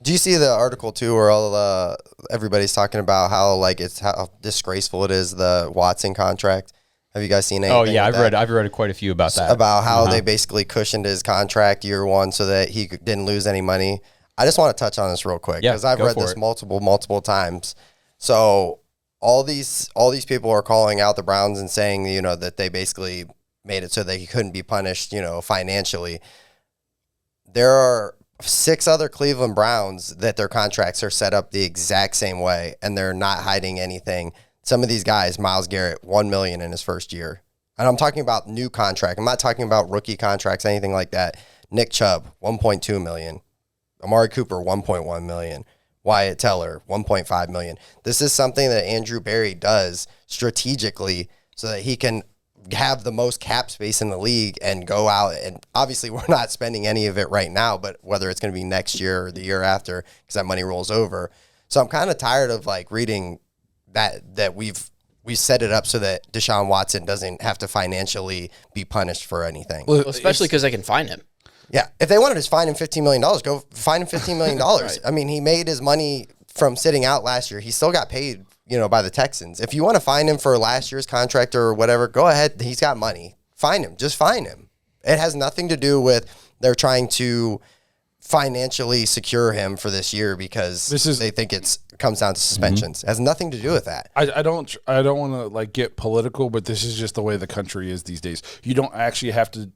Do you see the article too, where all everybody's talking about how how disgraceful it is, the Watson contract? Have you guys seen anything? Oh yeah, I've read quite a few about that. About how they basically cushioned his contract year one so that he didn't lose any money. I just want to touch on this real quick because I've read this multiple times. So all these people are calling out the Browns and saying, that they basically made it so that he couldn't be punished, financially. There are 6 other Cleveland Browns that their contracts are set up the exact same way, and they're not hiding anything. Some of these guys, Myles Garrett, $1 million in his first year. And I'm talking about new contract. I'm not talking about rookie contracts, anything like that. Nick Chubb, $1.2 million. Amari Cooper, $1.1 million. Wyatt Teller, $1.5 million. This is something that Andrew Berry does strategically so that he can have the most cap space in the league and go out. And obviously we're not spending any of it right now, but whether it's going to be next year or the year after, because that money rolls over. So I'm kind of tired of reading that we set it up so that Deshaun Watson doesn't have to financially be punished for anything. Well, especially because they can fine him. Yeah, if they wanted to fine him $15 million, go fine him $15 million. Right. I mean, he made his money from sitting out last year. He still got paid, by the Texans. If you want to fine him for last year's contract or whatever, go ahead. He's got money. Fine him. Just fine him. It has nothing to do with they're trying to financially secure him for this year because they think it comes down to suspensions. Mm-hmm. It has nothing to do with that. I don't want to get political, but this is just the way the country is these days. You don't actually have to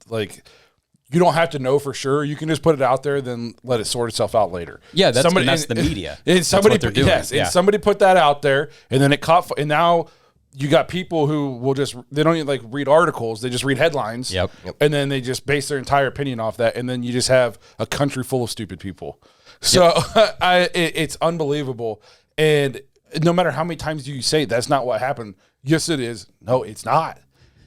you don't have to know for sure. You can just put it out there, then let it sort itself out later. Yeah, that's the media. And somebody, that's what they're doing. Yes, and somebody put that out there, and then it caught. And now you got people who will they don't even read articles. They just read headlines. Yep. And then they just base their entire opinion off that, and then you just have a country full of stupid people. So it's unbelievable. And no matter how many times you say that's not what happened, yes, it is. No, it's not.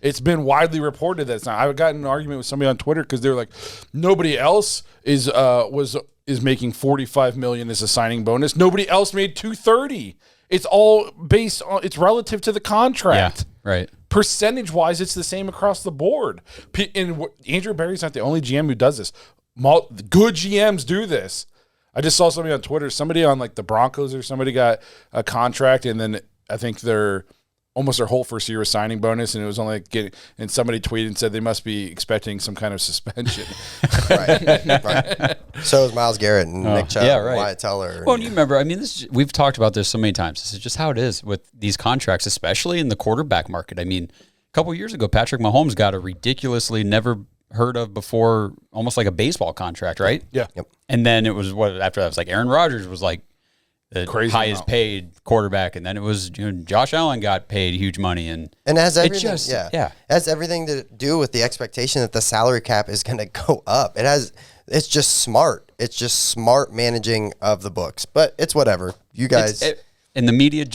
It's been widely reported that it's not. I got in an argument with somebody on Twitter because they were like, nobody else is making $45 million as a signing bonus. Nobody else made $230. It's all based on it's relative to the contract. Yeah, right. Percentage wise, it's the same across the board. And Andrew Berry's not the only GM who does this. Good GMs do this. I just saw somebody on Twitter. Somebody on the Broncos or somebody got a contract, and then I think almost their whole first year was signing bonus, and it was only and somebody tweeted and said they must be expecting some kind of suspension. Right. So is Myles Garrett and Nick Chubb, and Wyatt Teller. Well, you remember, we've talked about this so many times. This is just how it is with these contracts, especially in the quarterback market. I mean, a couple of years ago, Patrick Mahomes got a ridiculously never heard of before, almost like a baseball contract, right? Yeah. Yep. And then it was after that was Aaron Rodgers was the crazy highest paid quarterback, and then it was Josh Allen got paid huge money, and it has everything. It has everything to do with the expectation that the salary cap is going to go up. It's just smart. It's just smart managing of the books, but it's whatever. You guys and the media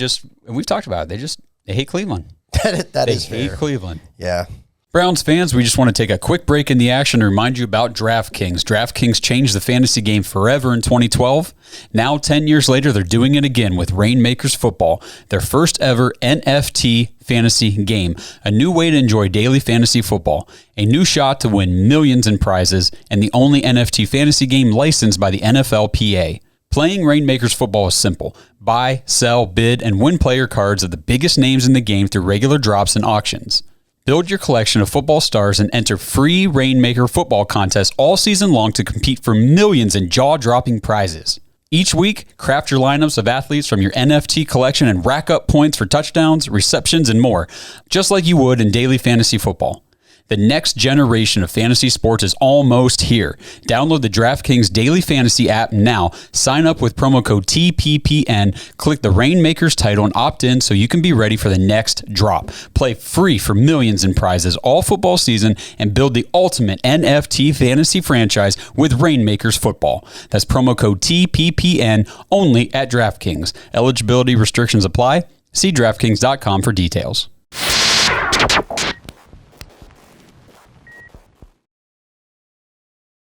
and we've talked about it. They hate Cleveland. They hate fair. Cleveland. Yeah. Browns fans, we just want to take a quick break in the action to remind you about DraftKings. DraftKings changed the fantasy game forever in 2012. Now, 10 years later, they're doing it again with Rainmakers Football, their first ever NFT fantasy game. A new way to enjoy daily fantasy football, a new shot to win millions in prizes, and the only NFT fantasy game licensed by the NFLPA. Playing Rainmakers Football is simple. Buy, sell, bid, and win player cards of the biggest names in the game through regular drops and auctions. Build your collection of football stars and enter free Rainmaker football contests all season long to compete for millions in jaw-dropping prizes. Each week, craft your lineups of athletes from your NFT collection and rack up points for touchdowns, receptions, and more, just like you would in daily fantasy football. The next generation of fantasy sports is almost here. Download the DraftKings Daily Fantasy app now. Sign up with promo code TPPN. Click the Rainmakers title and opt in so you can be ready for the next drop. Play free for millions in prizes all football season and build the ultimate NFT fantasy franchise with Rainmakers Football. That's promo code TPPN only at DraftKings. Eligibility restrictions apply. See DraftKings.com for details.